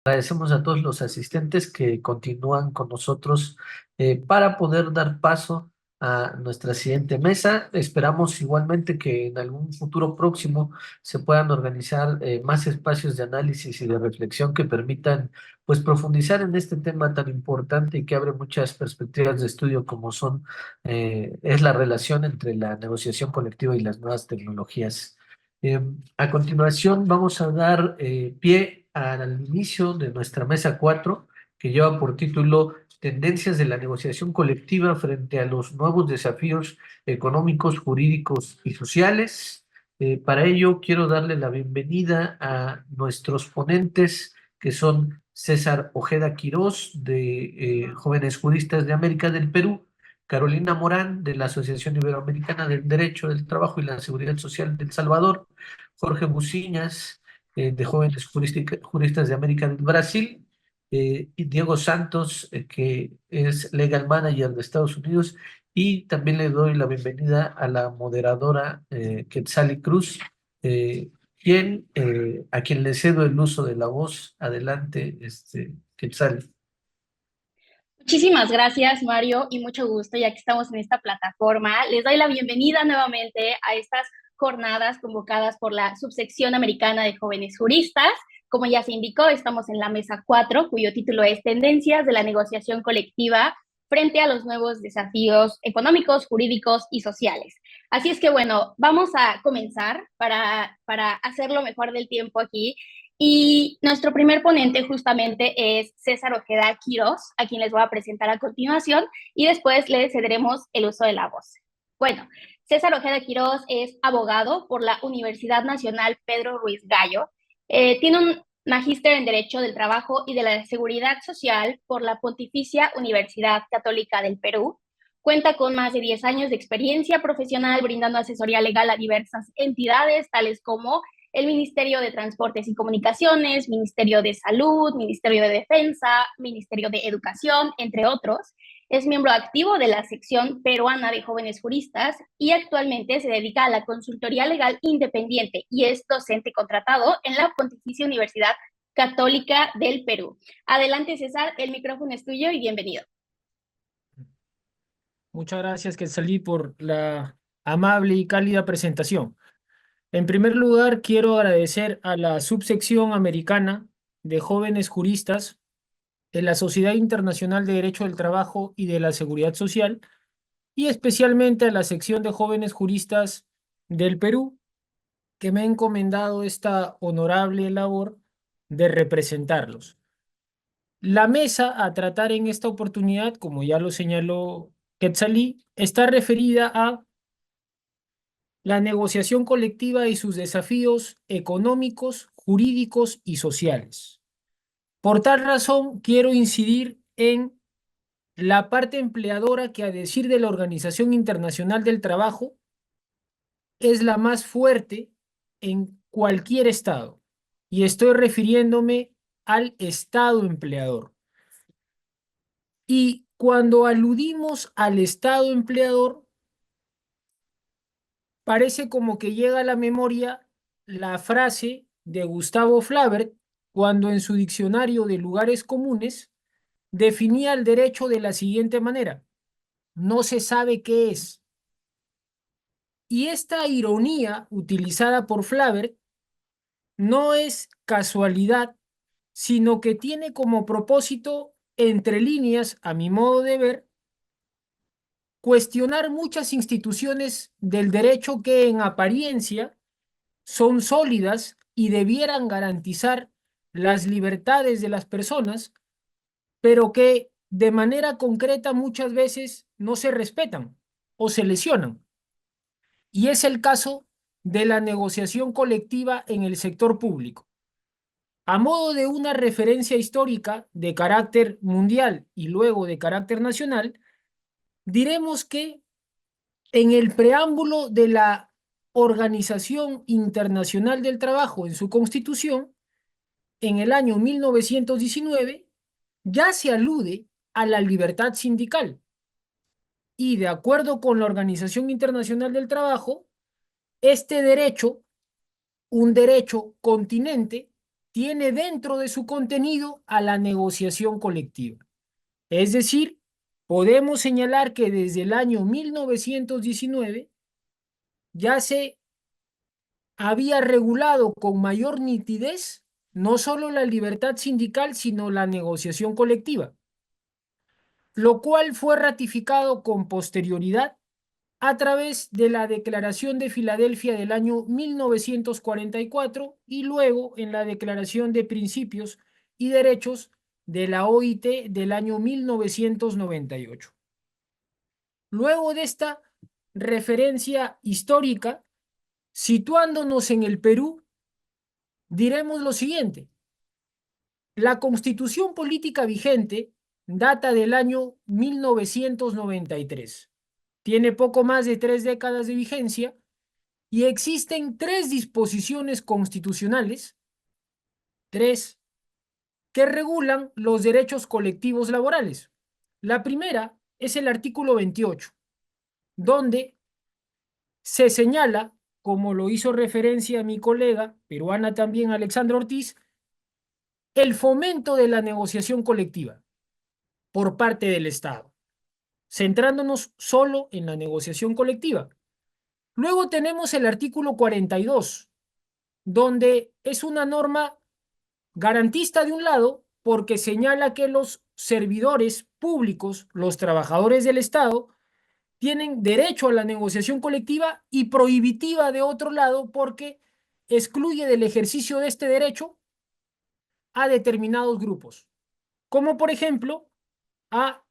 Agradecemos a todos los asistentes que continúan con nosotros para poder dar paso a nuestra siguiente mesa. Esperamos igualmente que en algún futuro próximo se puedan organizar más espacios de análisis y de reflexión que permitan pues profundizar en este tema tan importante y que abre muchas perspectivas de estudio como es la relación entre la negociación colectiva y las nuevas tecnologías. Eh, a continuación, vamos a dar pie al inicio de nuestra mesa 4, que lleva por título Tendencias de la negociación colectiva frente a los nuevos desafíos económicos, jurídicos y sociales. Para ello, quiero darle la bienvenida a nuestros ponentes, que son César Ojeda Quirós, de Jóvenes Juristas de América del Perú, Carolina Morán, de la Asociación Iberoamericana del Derecho del Trabajo y la Seguridad Social de El Salvador, Jorge Buciñas, de Jóvenes Juristas de América del Brasil, y Diego Santos, que es Legal Manager de Estados Unidos, y también le doy la bienvenida a la moderadora Quetzali Cruz, a quien le cedo el uso de la voz. Adelante, Quetzali. Muchísimas gracias, Mario, y mucho gusto, ya que estamos en esta plataforma. Les doy la bienvenida nuevamente a estas jornadas convocadas por la Subsección Americana de Jóvenes Juristas. Como ya se indicó, estamos en la mesa 4, cuyo título es Tendencias de la negociación colectiva frente a los nuevos desafíos económicos, jurídicos y sociales. Así es que, bueno, vamos a comenzar para hacerlo mejor del tiempo aquí. Y nuestro primer ponente justamente es César Ojeda Quirós, a quien les voy a presentar a continuación, y después le cederemos el uso de la voz. Bueno, César Ojeda Quirós es abogado por la Universidad Nacional Pedro Ruiz Gallo. Tiene un magíster en Derecho del Trabajo y de la Seguridad Social por la Pontificia Universidad Católica del Perú. Cuenta con más de 10 años de experiencia profesional brindando asesoría legal a diversas entidades, tales como el Ministerio de Transportes y Comunicaciones, Ministerio de Salud, Ministerio de Defensa, Ministerio de Educación, entre otros. Es miembro activo de la sección peruana de jóvenes juristas y actualmente se dedica a la consultoría legal independiente y es docente contratado en la Pontificia Universidad Católica del Perú. Adelante, César, el micrófono es tuyo y bienvenido. Muchas gracias, Quetzalí, por la amable y cálida presentación. En primer lugar, quiero agradecer a la subsección americana de jóvenes juristas de la Sociedad Internacional de Derecho del Trabajo y de la Seguridad Social y especialmente a la sección de jóvenes juristas del Perú, que me ha encomendado esta honorable labor de representarlos. La mesa a tratar en esta oportunidad, como ya lo señaló Quetzalí, está referida a la negociación colectiva y sus desafíos económicos, jurídicos y sociales. Por tal razón, quiero incidir en la parte empleadora que, a decir de la Organización Internacional del Trabajo, es la más fuerte en cualquier estado. Y estoy refiriéndome al estado empleador. Y cuando aludimos al estado empleador, parece como que llega a la memoria la frase de Gustavo Flaubert cuando en su diccionario de lugares comunes definía el derecho de la siguiente manera: no se sabe qué es. Y esta ironía utilizada por Flaubert no es casualidad, sino que tiene como propósito, entre líneas, a mi modo de ver, cuestionar muchas instituciones del derecho que en apariencia son sólidas y debieran garantizar las libertades de las personas, pero que de manera concreta muchas veces no se respetan o se lesionan. Y es el caso de la negociación colectiva en el sector público. A modo de una referencia histórica de carácter mundial y luego de carácter nacional, diremos que en el preámbulo de la Organización Internacional del Trabajo, en su constitución, en el año 1919, ya se alude a la libertad sindical. Y de acuerdo con la Organización Internacional del Trabajo, este derecho, un derecho continente, tiene dentro de su contenido a la negociación colectiva. Es decir, podemos señalar que desde el año 1919 ya se había regulado con mayor nitidez no solo la libertad sindical, sino la negociación colectiva, lo cual fue ratificado con posterioridad a través de la Declaración de Filadelfia del año 1944 y luego en la Declaración de Principios y Derechos de la OIT del año 1998. Luego de esta referencia histórica, situándonos en el Perú, diremos lo siguiente. La Constitución política vigente data del año 1993. Tiene poco más de 3 décadas de vigencia y existen 3 disposiciones constitucionales, 3, que regulan los derechos colectivos laborales. La primera es el artículo 28, donde se señala, como lo hizo referencia mi colega peruana también, Alexandra Ortiz, el fomento de la negociación colectiva por parte del Estado, centrándonos solo en la negociación colectiva. Luego tenemos el artículo 42, donde es una norma garantista de un lado, porque señala que los servidores públicos, los trabajadores del Estado, tienen derecho a la negociación colectiva y prohibitiva de otro lado, porque excluye del ejercicio de este derecho a determinados grupos, como por ejemplo a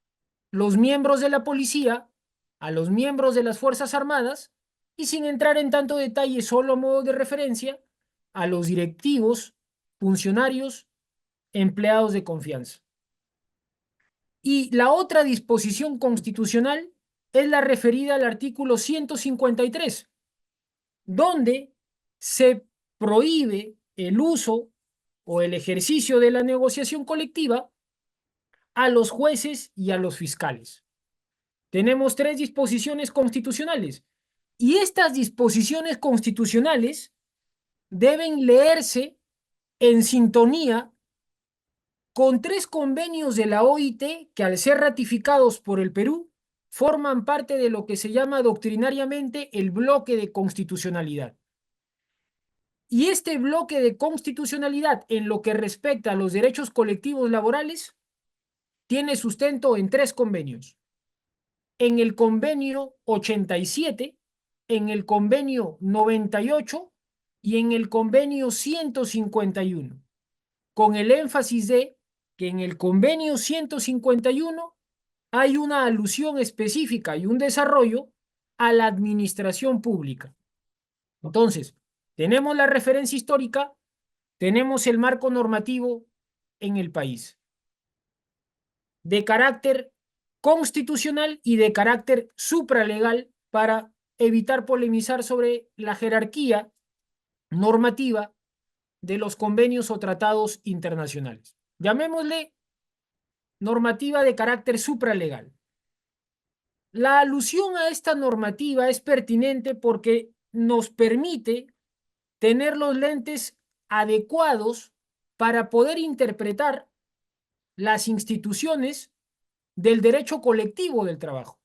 los miembros de la policía, a los miembros de las Fuerzas Armadas y, sin entrar en tanto detalle, solo a modo de referencia, a los directivos, funcionarios, empleados de confianza. Y la otra disposición constitucional es la referida al artículo 153, donde se prohíbe el uso o el ejercicio de la negociación colectiva a los jueces y a los fiscales. Tenemos 3 disposiciones constitucionales y estas disposiciones constitucionales deben leerse en sintonía con 3 convenios de la OIT que, al ser ratificados por el Perú, forman parte de lo que se llama doctrinariamente el bloque de constitucionalidad. Y este bloque de constitucionalidad, en lo que respecta a los derechos colectivos laborales, tiene sustento en 3 convenios. En el convenio 87, en el convenio 98 y en el convenio 151, con el énfasis de que en el convenio 151 hay una alusión específica y un desarrollo a la administración pública. Entonces, tenemos la referencia histórica, tenemos el marco normativo en el país, de carácter constitucional y de carácter supralegal, para evitar polemizar sobre la jerarquía normativa de los convenios o tratados internacionales. Llamémosle normativa de carácter supralegal. La alusión a esta normativa es pertinente porque nos permite tener los lentes adecuados para poder interpretar las instituciones del derecho colectivo del trabajo.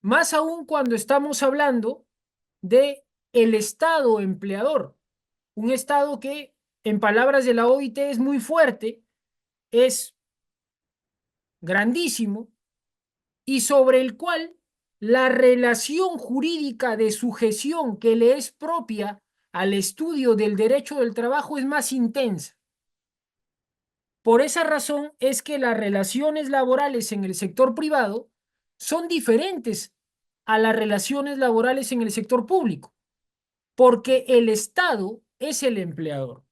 Más aún cuando estamos hablando de el Estado empleador, un Estado que, en palabras de la OIT, es muy fuerte, es grandísimo y sobre el cual la relación jurídica de sujeción que le es propia al estudio del derecho del trabajo es más intensa. Por esa razón es que las relaciones laborales en el sector privado son diferentes a las relaciones laborales en el sector público, porque el Estado es el empleador.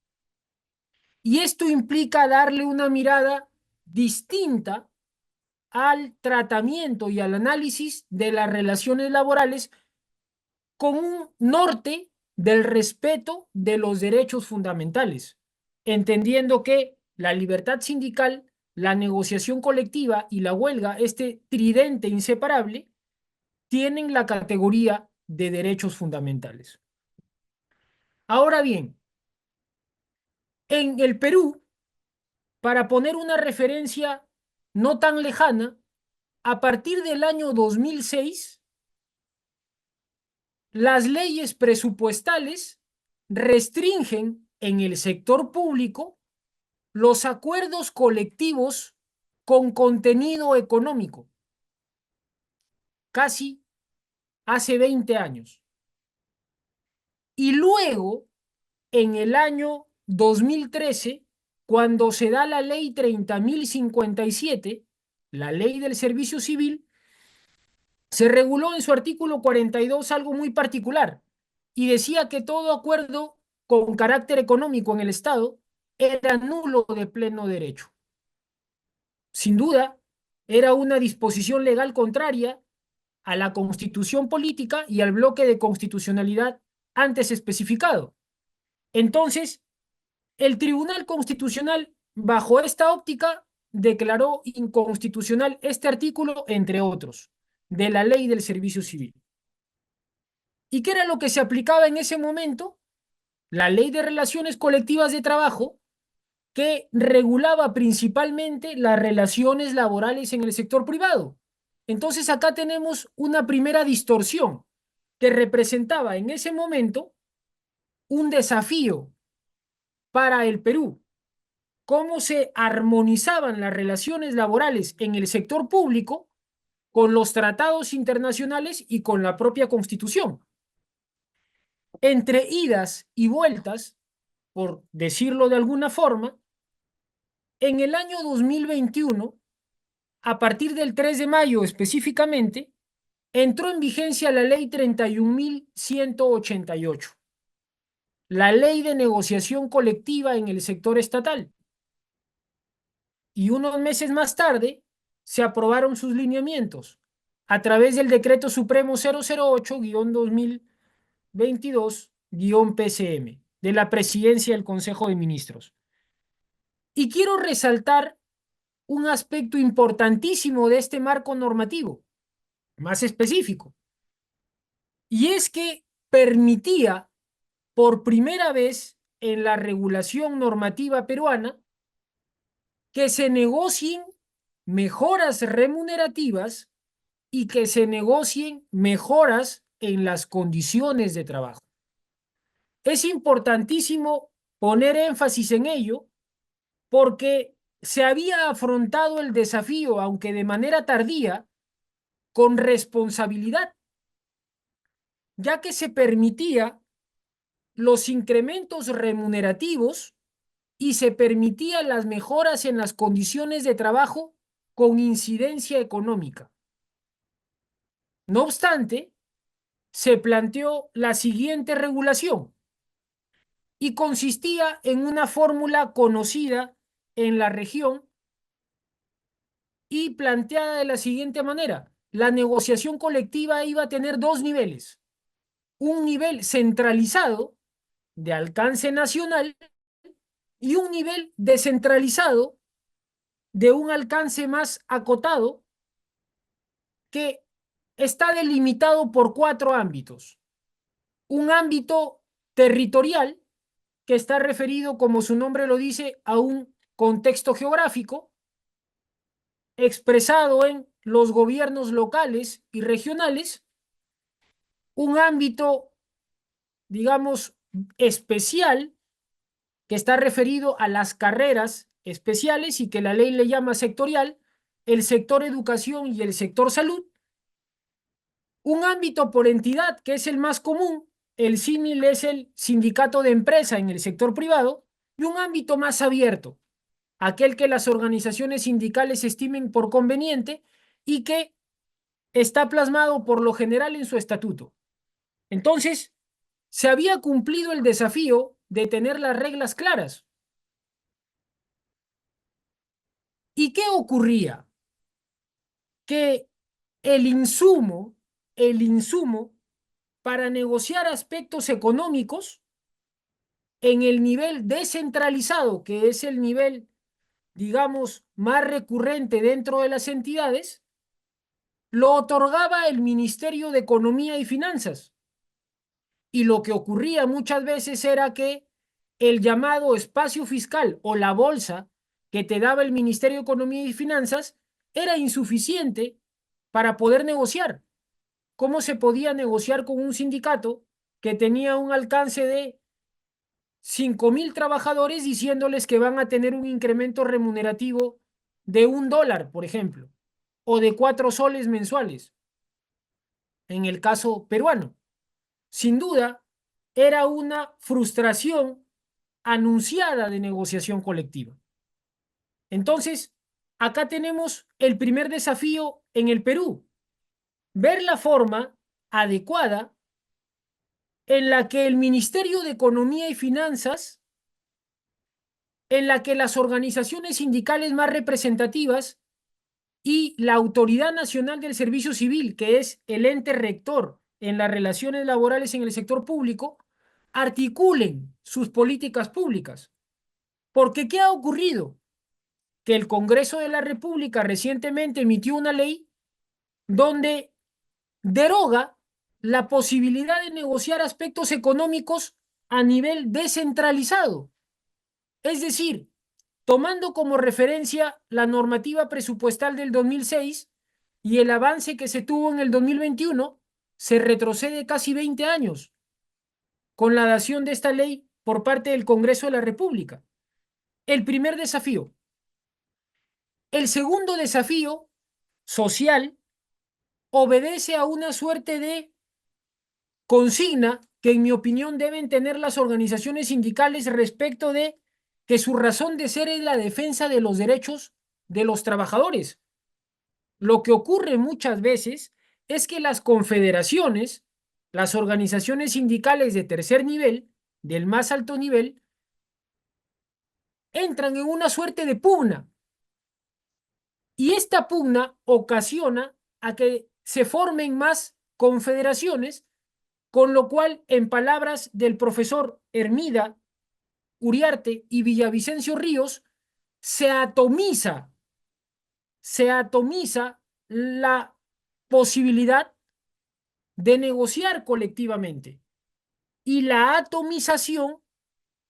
Y esto implica darle una mirada distinta al tratamiento y al análisis de las relaciones laborales, con un norte del respeto de los derechos fundamentales, entendiendo que la libertad sindical, la negociación colectiva y la huelga, este tridente inseparable, tienen la categoría de derechos fundamentales. Ahora bien, En el Perú, para poner una referencia no tan lejana, a partir del año 2006, las leyes presupuestales restringen en el sector público los acuerdos colectivos con contenido económico, casi hace 20 años. Y luego, en el año 2013, cuando se da la ley 30.057, la ley del servicio civil, se reguló en su artículo 42 algo muy particular y decía que todo acuerdo con carácter económico en el Estado era nulo de pleno derecho. Sin duda, era una disposición legal contraria a la Constitución política y al bloque de constitucionalidad antes especificado. Entonces, el Tribunal Constitucional, bajo esta óptica, declaró inconstitucional este artículo, entre otros, de la Ley del Servicio Civil. ¿Y qué era lo que se aplicaba en ese momento? La Ley de Relaciones Colectivas de Trabajo, que regulaba principalmente las relaciones laborales en el sector privado. Entonces acá tenemos una primera distorsión que representaba en ese momento un desafío para el Perú. Cómo se armonizaban las relaciones laborales en el sector público con los tratados internacionales y con la propia Constitución. Entre idas y vueltas, por decirlo de alguna forma, en el año 2021, a partir del 3 de mayo específicamente, entró en vigencia la ley 31.188, la ley de negociación colectiva en el sector estatal. Y unos meses más tarde se aprobaron sus lineamientos a través del Decreto Supremo 008-2022-PCM de la Presidencia del Consejo de Ministros. Y quiero resaltar un aspecto importantísimo de este marco normativo, más específico, y es que permitía por primera vez en la regulación normativa peruana que se negocien mejoras remunerativas y que se negocien mejoras en las condiciones de trabajo. Es importantísimo poner énfasis en ello porque se había afrontado el desafío, aunque de manera tardía, con responsabilidad, ya que se permitía los incrementos remunerativos y se permitía las mejoras en las condiciones de trabajo con incidencia económica. No obstante, se planteó la siguiente regulación y consistía en una fórmula conocida en la región y planteada de la siguiente manera. La negociación colectiva iba a tener dos niveles. Un nivel centralizado de alcance nacional y un nivel descentralizado de un alcance más acotado que está delimitado por 4 ámbitos. Un ámbito territorial que está referido, como su nombre lo dice, a un contexto geográfico expresado en los gobiernos locales y regionales, un ámbito, digamos, especial que está referido a las carreras especiales y que la ley le llama sectorial, el sector educación y el sector salud, un ámbito por entidad que es el más común, el símil es el sindicato de empresa en el sector privado, y un ámbito más abierto, aquel que las organizaciones sindicales estimen por conveniente y que está plasmado por lo general en su estatuto. Entonces, se había cumplido el desafío de tener las reglas claras. ¿Y qué ocurría? Que el insumo para negociar aspectos económicos en el nivel descentralizado, que es el nivel, digamos, más recurrente dentro de las entidades, lo otorgaba el Ministerio de Economía y Finanzas. Y lo que ocurría muchas veces era que el llamado espacio fiscal o la bolsa que te daba el Ministerio de Economía y Finanzas era insuficiente para poder negociar. ¿Cómo se podía negociar con un sindicato que tenía un alcance de 5.000 trabajadores diciéndoles que van a tener un incremento remunerativo de $1, por ejemplo, o de 4 soles mensuales, en el caso peruano? Sin duda, era una frustración anunciada de negociación colectiva. Entonces, acá tenemos el primer desafío en el Perú: ver la forma adecuada en la que el Ministerio de Economía y Finanzas, en la que las organizaciones sindicales más representativas y la Autoridad Nacional del Servicio Civil, que es el ente rector en las relaciones laborales en el sector público, articulen sus políticas públicas. Porque ¿qué ha ocurrido? Que el Congreso de la República recientemente emitió una ley donde deroga la posibilidad de negociar aspectos económicos a nivel descentralizado. Es decir, tomando como referencia la normativa presupuestal del 2006 y el avance que se tuvo en el 2021, se retrocede casi 20 años con la dación de esta ley por parte del Congreso de la República. El primer desafío. El segundo desafío social obedece a una suerte de consigna que, en mi opinión, deben tener las organizaciones sindicales respecto de que su razón de ser es la defensa de los derechos de los trabajadores. Lo que ocurre muchas veces es que las confederaciones, las organizaciones sindicales de tercer nivel, del más alto nivel, entran en una suerte de pugna. Y esta pugna ocasiona a que se formen más confederaciones, con lo cual, en palabras del profesor Hermida Uriarte y Villavicencio Ríos, se atomiza la posibilidad de negociar colectivamente. Y la atomización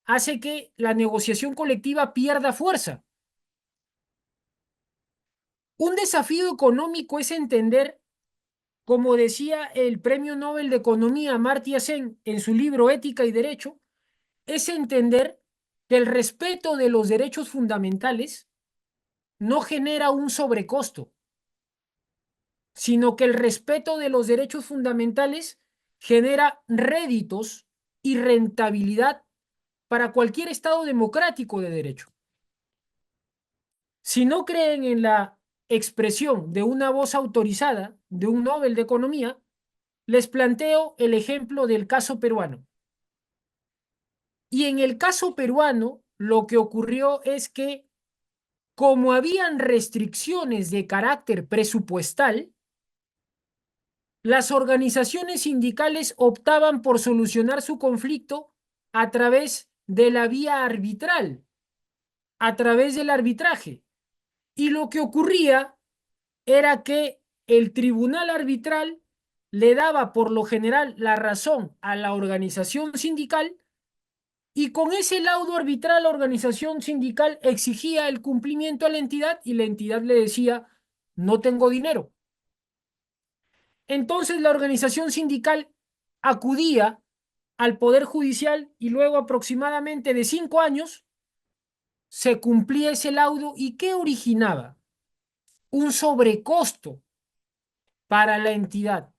hace que la negociación colectiva pierda fuerza. Un desafío económico es entender, como decía el Premio Nobel de Economía Amartya Sen en su libro Ética y Derecho, es entender que el respeto de los derechos fundamentales no genera un sobrecosto, sino que el respeto de los derechos fundamentales genera réditos y rentabilidad para cualquier Estado democrático de derecho. Si no creen en la expresión de una voz autorizada de un Nobel de Economía, les planteo el ejemplo del caso peruano. Y en el caso peruano, lo que ocurrió es que, como habían restricciones de carácter presupuestal, las organizaciones sindicales optaban por solucionar su conflicto a través de la vía arbitral, a través del arbitraje. Y lo que ocurría era que el tribunal arbitral le daba por lo general la razón a la organización sindical, y con ese laudo arbitral la organización sindical exigía el cumplimiento a la entidad y la entidad le decía: no tengo dinero. Entonces la organización sindical acudía al Poder Judicial y luego, aproximadamente de 5 años, se cumplía ese laudo. ¿Y qué originaba? Un sobrecosto para la entidad.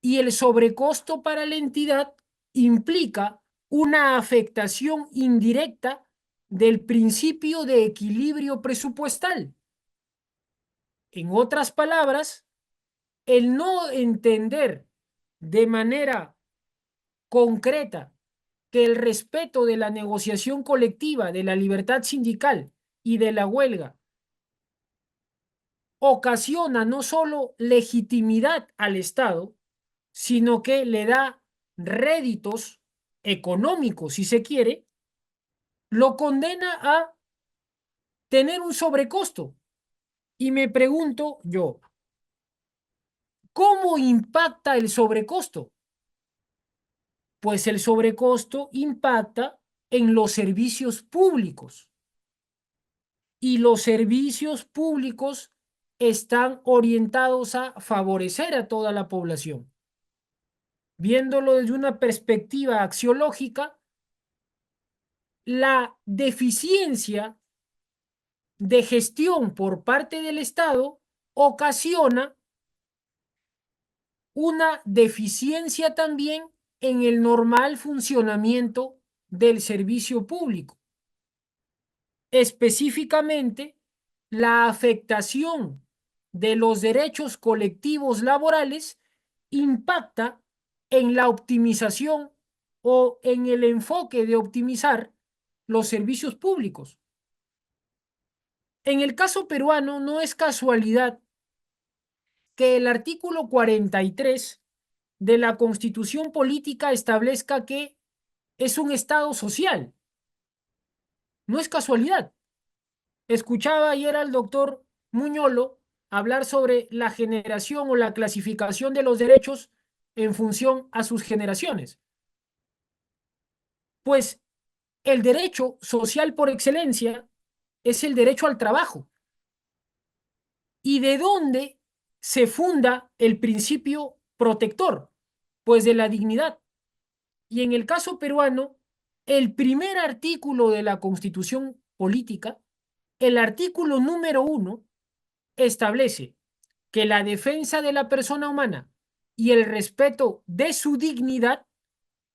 Y el sobrecosto para la entidad implica una afectación indirecta del principio de equilibrio presupuestal. En otras palabras, el no entender de manera concreta que el respeto de la negociación colectiva, de la libertad sindical y de la huelga ocasiona no solo legitimidad al Estado, sino que le da réditos económicos, si se quiere, lo condena a tener un sobrecosto. Y me pregunto yo, ¿cómo impacta el sobrecosto? Pues el sobrecosto impacta en los servicios públicos. Y los servicios públicos están orientados a favorecer a toda la población. Viéndolo desde una perspectiva axiológica, la deficiencia de gestión por parte del Estado ocasiona una deficiencia también en el normal funcionamiento del servicio público. Específicamente, la afectación de los derechos colectivos laborales impacta en la optimización o en el enfoque de optimizar los servicios públicos. En el caso peruano no es casualidad que el artículo 43 de la Constitución Política establezca que es un Estado social. No es casualidad. Escuchaba ayer al doctor Muñolo hablar sobre la generación o la clasificación de los derechos en función a sus generaciones. Pues el derecho social por excelencia es el derecho al trabajo. ¿Y de dónde se funda el principio protector? Pues de la dignidad. Y en el caso peruano, el primer artículo de la Constitución Política, el artículo número 1, establece que la defensa de la persona humana y el respeto de su dignidad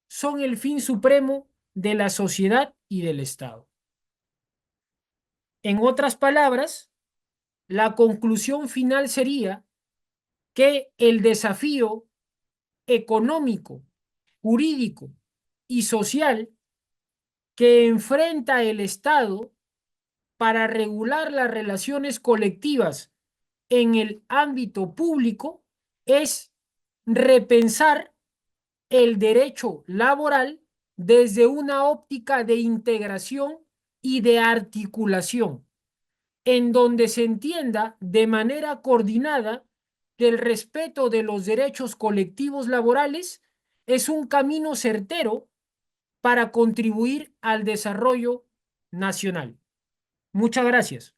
son el fin supremo de la sociedad y del Estado. En otras palabras, la conclusión final sería que el desafío económico, jurídico y social que enfrenta el Estado para regular las relaciones colectivas en el ámbito público es repensar el derecho laboral desde una óptica de integración y de articulación, en donde se entienda de manera coordinada que el respeto de los derechos colectivos laborales es un camino certero para contribuir al desarrollo nacional. Muchas gracias.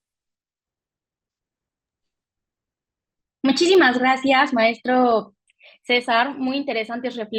Muchísimas gracias, maestro César. Muy interesantes reflexiones.